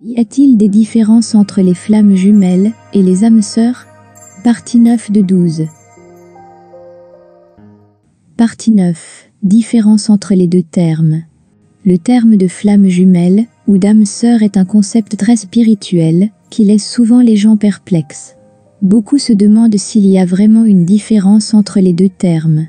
Y a-t-il des différences entre les flammes jumelles et les âmes sœurs? Partie 9 de 12. Partie 9. Différence entre les deux termes. Le terme de flamme jumelle ou d'âme sœur est un concept très spirituel qui laisse souvent les gens perplexes. Beaucoup se demandent s'il y a vraiment une différence entre les deux termes.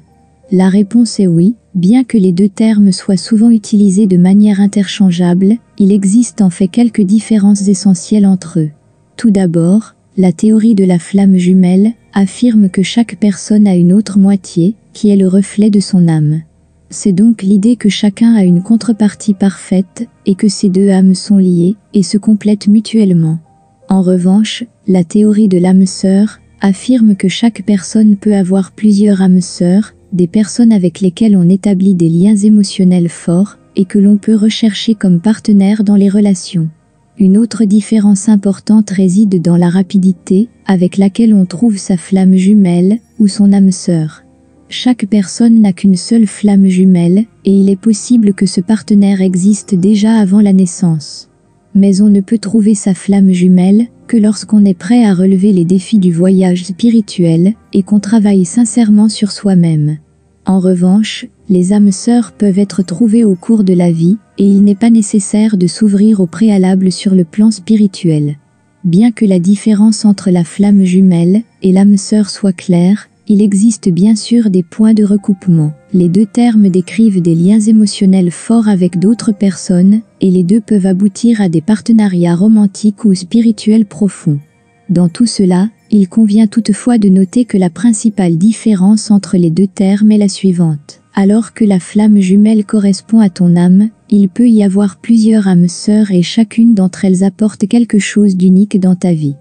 La réponse est oui, bien que les deux termes soient souvent utilisés de manière interchangeable, il existe en fait quelques différences essentielles entre eux. Tout d'abord, la théorie de la flamme jumelle affirme que chaque personne a une autre moitié, qui est le reflet de son âme. C'est donc l'idée que chacun a une contrepartie parfaite, et que ces deux âmes sont liées, et se complètent mutuellement. En revanche, la théorie de l'âme sœur affirme que chaque personne peut avoir plusieurs âmes sœurs, des personnes avec lesquelles on établit des liens émotionnels forts, et que l'on peut rechercher comme partenaires dans les relations. Une autre différence importante réside dans la rapidité avec laquelle on trouve sa flamme jumelle ou son âme sœur. Chaque personne n'a qu'une seule flamme jumelle, et il est possible que ce partenaire existe déjà avant la naissance. Mais on ne peut trouver sa flamme jumelle que lorsqu'on est prêt à relever les défis du voyage spirituel et qu'on travaille sincèrement sur soi-même. En revanche, les âmes sœurs peuvent être trouvées au cours de la vie, et il n'est pas nécessaire de s'ouvrir au préalable sur le plan spirituel. Bien que la différence entre la flamme jumelle et l'âme sœur soit claire, il existe bien sûr des points de recoupement. Les deux termes décrivent des liens émotionnels forts avec d'autres personnes, et les deux peuvent aboutir à des partenariats romantiques ou spirituels profonds. Dans tout cela, il convient toutefois de noter que la principale différence entre les deux termes est la suivante. Alors que la flamme jumelle correspond à ton âme, il peut y avoir plusieurs âmes sœurs et chacune d'entre elles apporte quelque chose d'unique dans ta vie.